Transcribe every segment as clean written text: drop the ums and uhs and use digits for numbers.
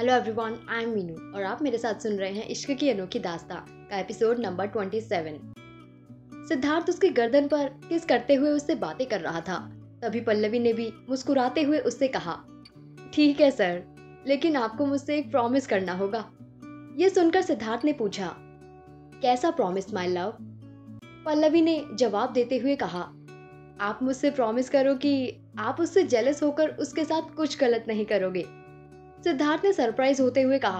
Hello everyone, I am Meenu और आप मेरे साथ सुन रहे हैं इश्क की अनोखी दास्तां का एपिसोड नंबर 27। सिद्धार्थ उसकी गर्दन पर किस करते हुए उससे बातें कर रहा था। तभी पल्लवी ने भी मुस्कुराते हुए उससे कहा, ठीक है सर, लेकिन आपको मुझसे एक प्रॉमिस करना होगा। ये सुनकर सिद्धार्थ ने पूछा, कैसा प्रॉमिस माय लव? पल्लवी ने जवाब देते हुए कहा, आप मुझसे प्रॉमिस करो कि आप उससे जेलस होकर उसके साथ कुछ गलत नहीं करोगे। सिद्धार्थ ने सरप्राइज होते हुए कहा,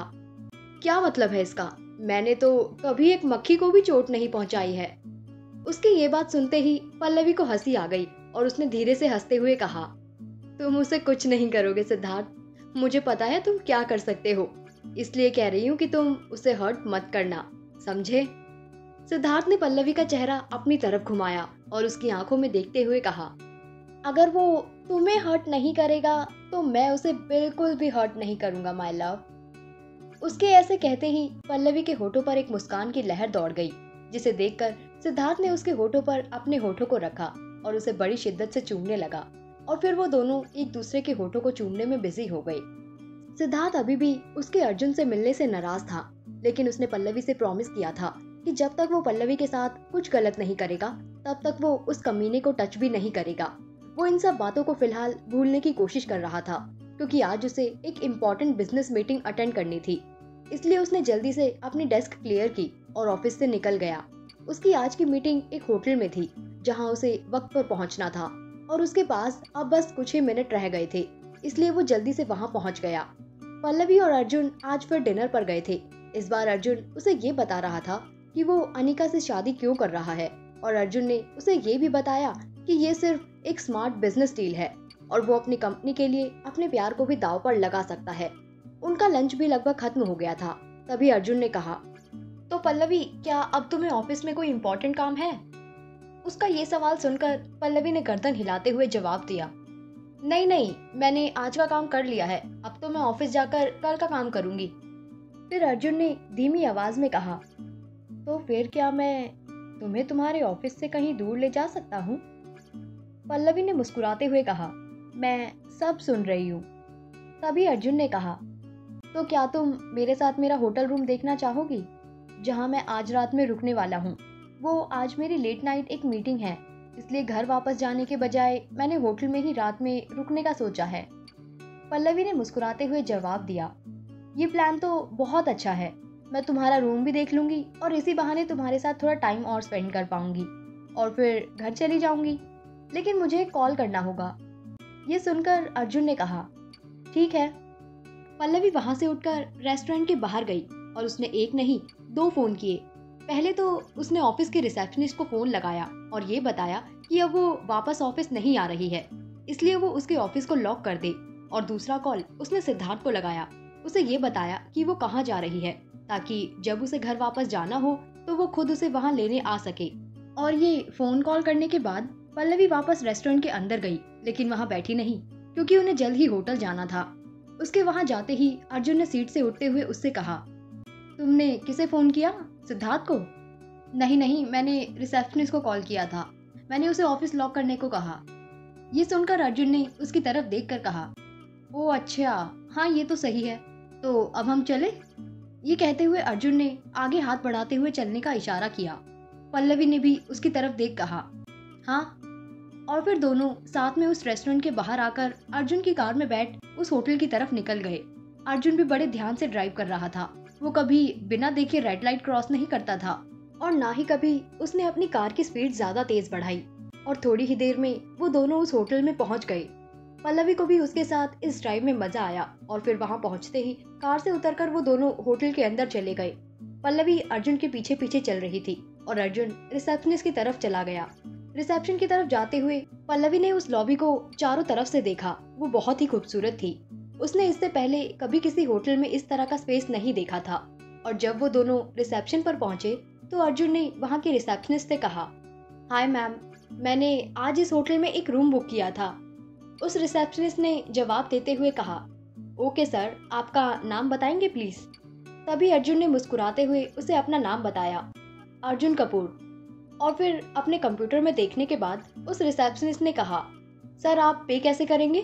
क्या मतलब है इसका? मैंने तो कभी एक मक्खी को भी चोट नहीं पहुंचाई है। उसकी ये बात सुनते ही पल्लवी को हंसी आ गई और उसने धीरे से हंसते हुए कहा, तुम उसे कुछ नहीं करोगे सिद्धार्थ, मुझे पता है तुम क्या कर सकते हो, इसलिए कह रही हूँ कि तुम उसे हर्ट मत करना, समझे? सिद्धार्थ ने पल्लवी का चेहरा अपनी तरफ घुमाया और उसकी आंखों में देखते हुए कहा, अगर वो तुम्हें हर्ट नहीं करेगा तो मैं उसे बिल्कुल भी हर्ट नहीं करूंगा माय लव। उसके ऐसे कहते ही पल्लवी के होठों पर एक मुस्कान की लहर दौड़ गई, जिसे देखकर सिद्धार्थ ने उसके होठों पर अपने होठों को रखा और उसे बड़ी शिद्दत से चूमने लगा और फिर वो दोनों एक दूसरे के होठों को चूमने में बिजी हो गए। सिद्धार्थ अभी भी उसके अर्जुन से मिलने से नाराज था, लेकिन उसने पल्लवी से प्रॉमिस किया था कि जब तक वो पल्लवी के साथ कुछ गलत नहीं करेगा तब तक वो उस कमीने को टच भी नहीं करेगा। वो इन सब बातों को फिलहाल भूलने की कोशिश कर रहा था, क्योंकि आज उसे एक इम्पोर्टेंट बिजनेस मीटिंग अटेंड करनी थी। इसलिए उसने जल्दी से अपनी डेस्क क्लियर की और ऑफिस से निकल गया। उसकी आज की मीटिंग एक होटल में थी, जहां उसे वक्त पर पहुंचना था और उसके पास अब बस कुछ ही मिनट रह गए थे, इसलिए वो जल्दी से वहां पहुंच गया। पल्लवी और अर्जुन आज फिर डिनर पर गए थे। इस बार अर्जुन उसे ये बता रहा था कि वो अनिका से शादी क्यों कर रहा है, और अर्जुन ने उसे ये भी बताया कि ये सिर्फ एक स्मार्ट बिजनेस डील है और वो अपनी कंपनी के लिए अपने प्यार को भी दांव पर लगा सकता है। उनका लंच भी लगभग खत्म हो गया था। तभी अर्जुन ने कहा, तो पल्लवी, क्या अब तुम्हें ऑफिस में कोई इम्पोर्टेंट काम है? उसका ये सवाल सुनकर पल्लवी ने गर्दन हिलाते हुए जवाब दिया, नहीं नहीं, मैंने आज का काम कर लिया है, अब तो मैं ऑफिस जाकर कल का काम करूंगी। फिर अर्जुन ने धीमी आवाज में कहा, तो फिर क्या मैं तुम्हें तुम्हारे ऑफिस से कहीं दूर ले जा सकता हूँ? पल्लवी ने मुस्कुराते हुए कहा, मैं सब सुन रही हूँ। तभी अर्जुन ने कहा, तो क्या तुम मेरे साथ मेरा होटल रूम देखना चाहोगी, जहाँ मैं आज रात में रुकने वाला हूँ? वो आज मेरी लेट नाइट एक मीटिंग है, इसलिए घर वापस जाने के बजाय मैंने होटल में ही रात में रुकने का सोचा है। पल्लवी ने मुस्कुराते हुए जवाब दिया, ये प्लान तो बहुत अच्छा है, मैं तुम्हारा रूम भी देख लूंगी और इसी बहाने तुम्हारे साथ थोड़ा टाइम और स्पेंड कर पाऊंगी और फिर घर चली जाऊंगी, लेकिन मुझे कॉल करना होगा। ये सुनकर अर्जुन ने कहा, ठीक है। पल्लवी वहां से उठकर रेस्टोरेंट के बाहर गई और उसने एक नहीं 2 फोन किए। पहले तो उसने ऑफिस के रिसेप्शनिस्ट को फोन लगाया और ये बताया कि अब वो वापस ऑफिस नहीं आ रही है, इसलिए वो उसके ऑफिस को लॉक कर दे, और दूसरा कॉल उसने सिद्धार्थ को लगाया। उसे ये बताया कि वो कहाँ जा रही है, ताकि जब उसे घर वापस जाना हो तो वो खुद उसे वहाँ लेने आ सके। और ये फोन कॉल करने के बाद पल्लवी वापस रेस्टोरेंट के अंदर गई, लेकिन वहाँ बैठी नहीं, क्योंकि उन्हें जल्द ही होटल जाना था। उसके वहाँ जाते ही अर्जुन ने सीट से उठते हुए उससे कहा, तुमने किसे फोन किया? सिद्धार्थ को? नहीं नहीं, मैंने रिसेप्शनिस्ट को कॉल किया था, मैंने उसे ऑफिस लॉक करने को कहा। ये सुनकर अर्जुन ने उसकी तरफ देखकर कहा, ओ अच्छा, हाँ ये तो सही है, तो अब हम चले? ये कहते हुए अर्जुन ने आगे हाथ बढ़ाते हुए चलने का इशारा किया। पल्लवी ने भी उसकी तरफ देख कहा, हाँ। और फिर दोनों साथ में उस रेस्टोरेंट के बाहर आकर अर्जुन की कार में बैठ उस होटल की तरफ निकल गए। अर्जुन भी बड़े ध्यान से ड्राइव कर रहा था। वो कभी बिना देखे रेड लाइट क्रॉस नहीं करता था और ना ही कभी उसने अपनी कार की स्पीड ज्यादा तेज बढ़ाई, और थोड़ी ही देर में वो दोनों उस होटल में पहुंच गए। पल्लवी को भी उसके साथ इस ड्राइव में मजा आया और फिर वहां पहुंचते ही कार से उतरकर वो दोनों होटल के अंदर चले गए। पल्लवी अर्जुन के पीछे पीछे चल रही थी और अर्जुन रिसेप्शनिस्ट की तरफ चला गया। रिसेप्शन की तरफ जाते हुए पल्लवी ने उस लॉबी को चारों तरफ से देखा। वो बहुत ही खूबसूरत थी। उसने इससे पहले कभी किसी होटल में इस तरह का स्पेस नहीं देखा था। और जब वो दोनों रिसेप्शन पर पहुंचे तो अर्जुन ने वहां के रिसेप्शनिस्ट से कहा, हाय मैम, मैंने आज इस होटल में एक रूम बुक किया था। उस रिसेप्शनिस्ट ने जवाब देते हुए कहा, ओके सर, आपका नाम बताएंगे प्लीज? तभी अर्जुन ने मुस्कुराते हुए उसे अपना नाम बताया, अर्जुन कपूर। और फिर अपने कंप्यूटर में देखने के बाद उस रिसेप्शनिस्ट ने कहा, सर आप पे कैसे करेंगे?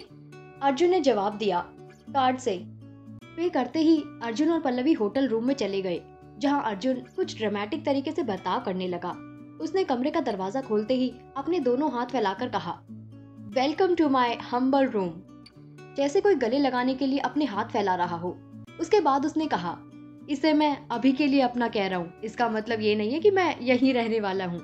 अर्जुन ने जवाब दिया, कार्ड से। पे करते ही अर्जुन और पल्लवी होटल रूम में चले गए, जहां अर्जुन कुछ ड्रामेटिक तरीके से बर्ताव करने लगा। उसने कमरे का दरवाजा खोलते ही अपने दोनों हाथ फैलाकर कहा, welcome to my humble room, जैसे कोई गले लगाने के लिए अपने हाथ फैला रहा हो। उसके बाद उसने कहा, इसे मैं अभी के लिए अपना कह रहा हूँ, इसका मतलब ये नहीं है कि मैं यहीं रहने वाला हूँ।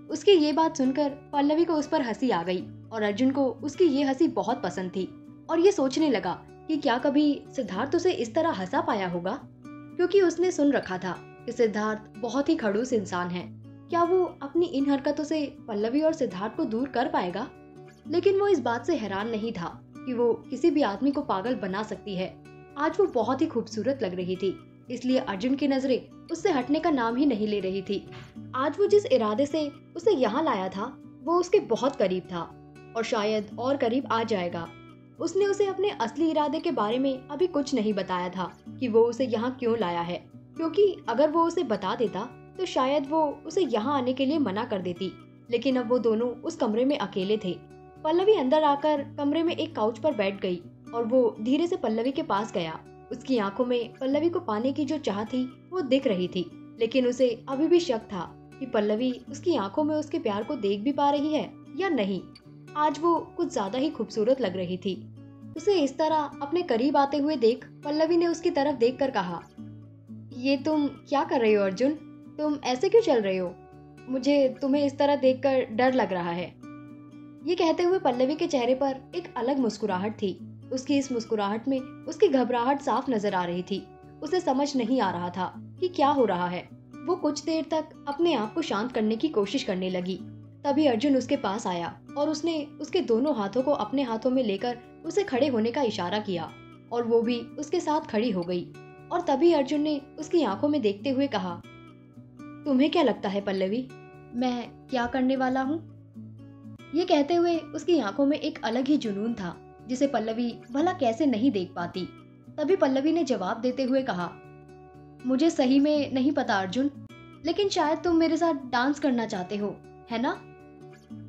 उसकी ये बात सुनकर पल्लवी को उस पर हंसी आ गई और अर्जुन को उसकी ये हंसी बहुत पसंद थी और ये सोचने लगा कि क्या कभी सिद्धार्थ उसे इस तरह हंसा पाया होगा, क्योंकि उसने सुन रखा था कि सिद्धार्थ बहुत ही खड़ूस इंसान है। क्या वो अपनी इन हरकतों से पल्लवी और सिद्धार्थ को दूर कर पाएगा? लेकिन वो इस बात से हैरान नहीं था कि वो किसी भी आदमी को पागल बना सकती है। आज वो बहुत ही खूबसूरत लग रही थी, इसलिए अर्जुन की नजरें उससे हटने का नाम ही नहीं ले रही थी। आज वो जिस इरादे से उसे यहाँ लाया था वो उसके बहुत करीब था और शायद और करीब आ जाएगा। उसने उसे अपने असली इरादे के बारे में अभी कुछ नहीं बताया था कि वो उसे यहाँ क्यों लाया है, क्योंकि अगर वो उसे बता देता तो शायद वो उसे यहाँ आने के लिए मना कर देती। लेकिन अब वो दोनों उस कमरे में अकेले थे। पल्लवी अंदर आकर कमरे में एक काउच पर बैठ गई और वो धीरे से पल्लवी के पास गया। उसकी आंखों में पल्लवी को पाने की जो चाह थी वो दिख रही थी, लेकिन उसे अभी भी शक था कि पल्लवी उसकी आंखों में उसके प्यार को देख भी पा रही है या नहीं। आज वो कुछ ज्यादा ही खूबसूरत लग रही थी। उसे इस तरह अपने करीब आते हुए देख पल्लवी ने उसकी तरफ देखकर कहा, ये तुम क्या कर रहे हो अर्जुन? तुम ऐसे क्यों चल रहे हो? मुझे तुम्हें इस तरह देखकर डर लग रहा है। ये कहते हुए पल्लवी के चेहरे पर एक अलग मुस्कुराहट थी। उसकी इस मुस्कुराहट में उसकी घबराहट साफ नजर आ रही थी। उसे समझ नहीं आ रहा था कि क्या हो रहा है। वो कुछ देर तक अपने आप को शांत करने की कोशिश करने लगी। तभी अर्जुन उसके पास आया और उसने उसके दोनों हाथों को अपने हाथों में लेकर उसे खड़े होने का इशारा किया और वो भी उसके साथ खड़ी हो गई। और तभी अर्जुन ने उसकी आंखों में देखते हुए कहा, तुम्हें क्या लगता है पल्लवी, मैं क्या करने वाला हूँ? ये कहते हुए उसकी आंखों में एक अलग ही जुनून था जिसे पल्लवी भला कैसे नहीं देख पाती। तभी पल्लवी ने जवाब देते हुए कहा, मुझे सही में नहीं पता अर्जुन, लेकिन शायद तुम मेरे साथ डांस करना चाहते हो, है ना?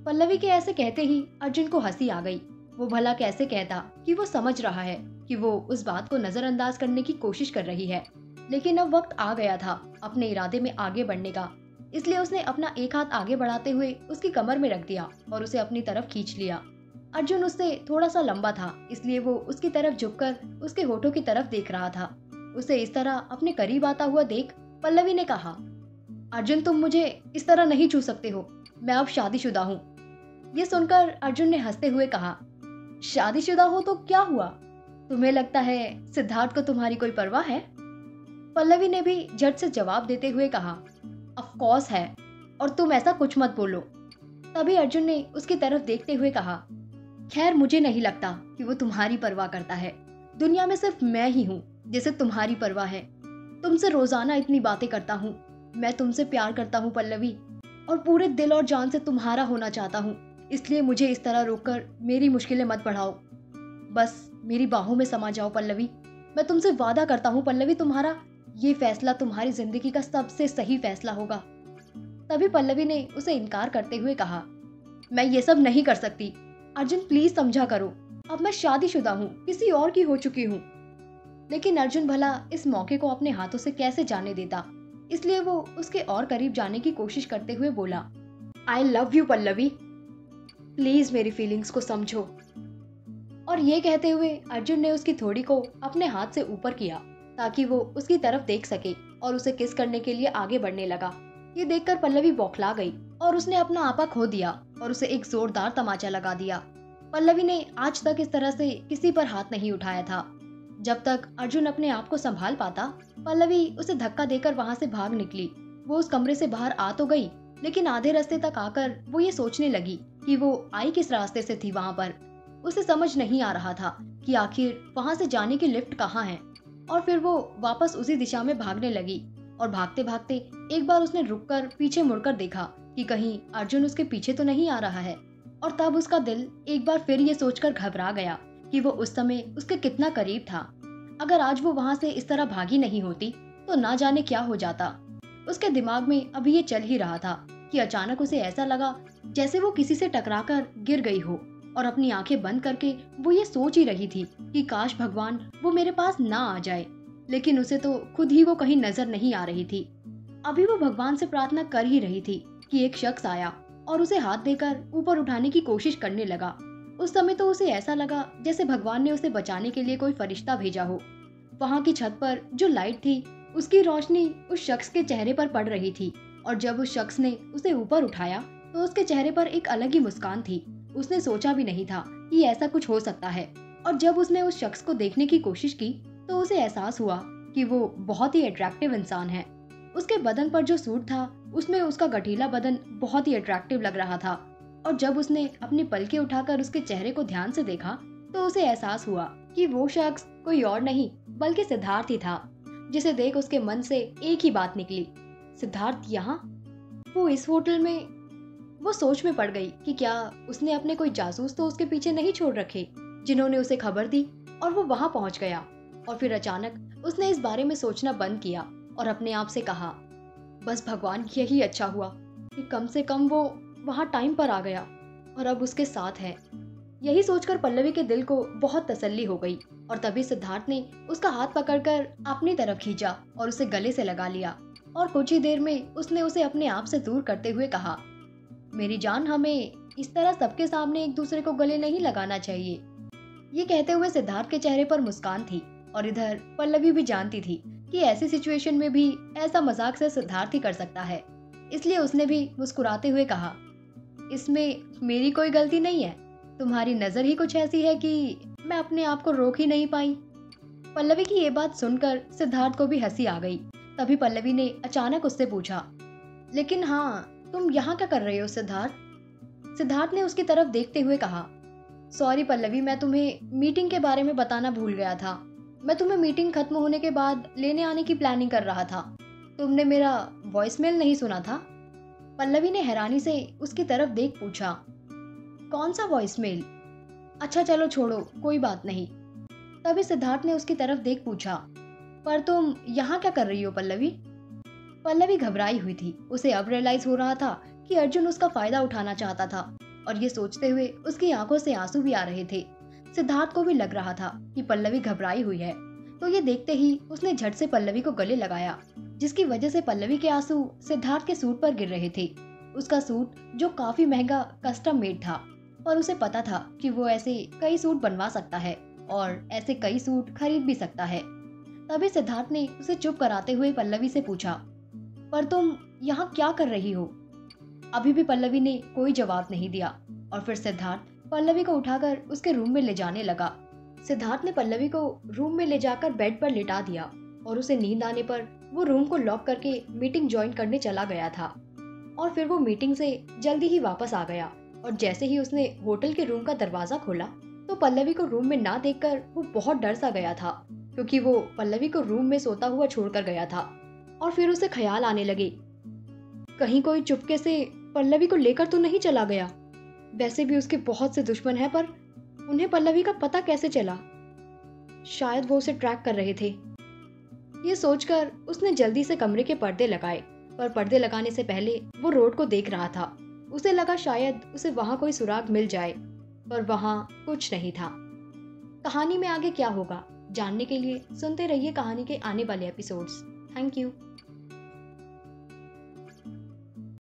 पल्लवी के ऐसे कहते ही अर्जुन को हंसी आ गई। वो भला कैसे कहता कि वो समझ रहा है कि वो उस बात को नजरअंदाज करने की कोशिश कर रही है, लेकिन अब वक्त आ गया था अपने इरादे में आगे बढ़ने का। इसलिए उसने अपना एक हाथ आगे बढ़ाते हुए उसकी कमर में रख दिया और उसे अपनी तरफ खींच लिया। अर्जुन उससे थोड़ा सा लंबा था, इसलिए वो उसकी तरफ झुककर उसके होठों की तरफ देख रहा था। उसे इस तरह अपने करीब आता हुआ देख पल्लवी ने कहा, अर्जुन तुम मुझे इस तरह नहीं छू सकते हो, मैं अब शादीशुदा हूँ। ये सुनकर अर्जुन ने हंसते हुए कहा, शादीशुदा हो तो क्या हुआ? तुम्हें लगता है सिद्धार्थ को तुम्हारी कोई परवाह है? पल्लवी ने भी झट से जवाब देते हुए कहा, ऑफ कोर्स है, और तुम ऐसा कुछ मत बोलो। तभी अर्जुन ने उसकी तरफ देखते हुए कहा, खैर मुझे नहीं लगता कि वो तुम्हारी परवाह करता है। दुनिया में सिर्फ मैं ही हूँ जिसे तुम्हारी परवाह है। तुमसे रोजाना इतनी बातें करता हूँ, मैं तुमसे प्यार करता हूँ पल्लवी, और पूरे दिल और जान से तुम्हारा होना चाहता हूँ। इसलिए मुझे इस तरह रोककर मेरी मुश्किलें मत बढ़ाओ, बस मेरी बाहों में समा जाओ पल्लवी। मैं तुमसे वादा करता हूँ पल्लवी, तुम्हारा ये फैसला तुम्हारी जिंदगी का सबसे सही फैसला होगा। तभी पल्लवी ने उसे इनकार करते हुए कहा, मैं ये सब नहीं कर सकती अर्जुन, प्लीज समझा करो, अब मैं शादीशुदा हूँ, किसी और की हो चुकी हूँ। लेकिन अर्जुन भला इस मौके को अपने हाथों से कैसे जाने देता, इसलिए वो उसके और करीब जाने की कोशिश करते हुए बोला, I love you Pallavi, please मेरी फीलिंग्स को समझो। और ये कहते हुए अर्जुन ने उसकी थोड़ी को अपने हाथ से ऊपर किया ताकि वो उसकी तरफ देख सके और उसे किस करने के लिए आगे बढ़ने लगा। ये देखकर पल्लवी बौखला गई और उसने अपना आपा खो दिया और उसे एक जोरदार तमाचा लगा दिया। पल्लवी ने आज तक इस तरह से किसी पर हाथ नहीं उठाया था। जब तक अर्जुन अपने आप को संभाल पाता, पल्लवी उसे धक्का देकर वहां से भाग निकली। वो उस कमरे से बाहर आ तो गई, लेकिन आधे रास्ते तक आकर वो ये सोचने लगी कि वो आई किस रास्ते से थी वहां पर। उसे समझ नहीं आ रहा था कि आखिर वहां से जाने की लिफ्ट कहाँ है। और फिर वो वापस उसी दिशा में भागने लगी और भागते भागते एक बार उसने रुककर पीछे मुड़कर देखा कि कहीं अर्जुन उसके पीछे तो नहीं आ रहा है। और तब उसका दिल एक बार फिर ये सोचकर घबरा गया कि वो उस समय उसके कितना करीब था। अगर आज वो वहां से इस तरह भागी नहीं होती तो ना जाने क्या हो जाता। उसके दिमाग में अभी ये चल ही रहा था कि अचानक उसे ऐसा लगा जैसे वो किसी से टकराकर गिर गई हो। और अपनी आंखें बंद करके वो ये सोच ही रही थी कि काश भगवान वो मेरे पास ना आ जाए, लेकिन उसे तो खुद ही वो कहीं नजर नहीं आ रही थी। अभी वो भगवान से प्रार्थना कर ही रही थी कि एक शख्स आया और उसे हाथ देकर ऊपर उठाने की कोशिश करने लगा। उस समय तो उसे ऐसा लगा जैसे भगवान ने उसे बचाने के लिए कोई फरिश्ता भेजा हो। वहां की छत पर जो लाइट थी उसकी रोशनी उस शख्स के चेहरे पर पड़ रही थी, और जब उस शख्स ने उसे ऊपर उठाया तो उसके चेहरे पर एक अलग ही मुस्कान थी। उसने सोचा भी नहीं था कि ऐसा कुछ हो सकता है, और जब उसने उस शख्स को देखने की कोशिश की तो उसे एहसास हुआ कि वो बहुत ही अट्रैक्टिव इंसान है। उसके बदन पर जो सूट था उसमें उसका गठीला बदन बहुत ही अट्रैक्टिव लग रहा था, और जब उसने अपनी पलकें उठाकर उसके चेहरे को ध्यान से देखा तो उसे एहसास हुआ कि वो शख्स कोई और नहीं बल्कि सिद्धार्थ ही था, जिसे देख उसके मन से एक ही बात निकली, सिद्धार्थ यहाँ, वो इस होटल में। वो सोच में पड़ गई कि क्या उसने अपने कोई जासूस तो उसके पीछे नहीं छोड़ रखे जिन्होंने उसे खबर दी, और वो वहां पहुंच गया। और फिर अचानक उसने इस बारे में सोचना बंद किया और अपने आप से कहा, बस भगवान यही अच्छा हुआ कि कम से कम वो वहां टाइम पर आ गया और अब उसके साथ है। यही सोचकर पल्लवी के दिल को बहुत तसल्ली हो गई, और तभी सिद्धार्थ ने उसका हाथ पकड़कर अपनी तरफ खींचा और उसे गले से लगा लिया, और कुछ ही देर में उसने उसे अपने आप से दूर करते हुए कहा, मेरी जान, हमें इस तरह सबके सामने एक दूसरे को गले नहीं लगाना चाहिए। ये कहते हुए सिद्धार्थ के चेहरे पर मुस्कान थी, और इधर पल्लवी भी जानती थी कि ऐसी सिचुएशन में भी ऐसा मजाक से सिद्धार्थ ही कर सकता है, इसलिए उसने भी मुस्कुराते हुए कहा, इसमें मेरी कोई गलती नहीं है, तुम्हारी नजर ही कुछ ऐसी है कि मैं अपने आप को रोक ही नहीं पाई। पल्लवी की ये बात सुनकर सिद्धार्थ को भी हंसी आ गई। तभी पल्लवी ने अचानक उससे पूछा, लेकिन हाँ, तुम यहाँ क्या कर रहे हो सिद्धार्थ? सिद्धार्थ ने उसकी तरफ देखते हुए कहा, सॉरी पल्लवी, मैं तुम्हें मीटिंग के बारे में बताना भूल गया था। मैं तुम्हें मीटिंग खत्म होने के बाद लेने आने की प्लानिंग कर रहा था। तुमने मेरा वॉइसमेल नहीं सुना था? पल्लवी ने हैरानी से उसकी तरफ देख पूछा, कौन सा वॉइसमेल? अच्छा चलो छोड़ो, कोई बात नहीं। तभी सिद्धार्थ ने उसकी तरफ देख पूछा, पर तुम यहाँ क्या कर रही हो पल्लवी? पल्लवी घबराई हुई थी। उसे अब रियलाइज हो रहा था कि अर्जुन उसका फायदा उठाना चाहता था, और ये सोचते हुए उसकी आंखों से आंसू भी आ रहे थे। सिद्धार्थ को भी लग रहा था कि पल्लवी घबराई हुई है, तो ये देखते ही उसने झट से पल्लवी को गले लगाया, जिसकी वजह से पल्लवी के आंसू सिद्धार्थ के सूट पर गिर रहे थे। उसका सूट जो काफी महंगा कस्टम मेड था, और उसे पता था कि वो ऐसे कई सूट बनवा सकता है और ऐसे कई सूट खरीद भी सकता है। तभी सिद्धार्थ ने उसे चुप कराते हुए पल्लवी से पूछा, पर तुम यहाँ क्या कर रही हो? अभी भी पल्लवी ने कोई जवाब नहीं दिया, और फिर सिद्धार्थ पल्लवी को उठाकर उसके रूम में ले जाने लगा। सिद्धार्थ ने पल्लवी को रूम में ले जाकर बेड पर लिटा दिया, और उसे नींद आने पर वो रूम को लॉक करके मीटिंग ज्वाइन करने चला गया था। और फिर वो मीटिंग से जल्दी ही वापस आ गया, और जैसे ही उसने होटल के रूम का दरवाजा खोला तो पल्लवी को रूम में ना देखकर वो बहुत डर सा गया था, क्योंकि वो पल्लवी को रूम में सोता हुआ छोड़कर गया था। और फिर उसे ख्याल आने लगे, कहीं कोई चुपके से पल्लवी को लेकर तो नहीं चला गया। वैसे भी उसके बहुत से दुश्मन हैं, पर उन्हें पल्लवी का पता कैसे चला? शायद वो उसे ट्रैक कर रहे थे। ये सोचकर उसने जल्दी से कमरे के पर्दे लगाए, पर पर्दे लगाने से पहले वो रोड को देख रहा था। उसे लगा शायद उसे वहां कोई सुराग मिल जाए, पर वहां कुछ नहीं था। कहानी में आगे क्या होगा जानने के लिए सुनते रहिए कहानी के आने वाले एपिसोड्स। Thank you.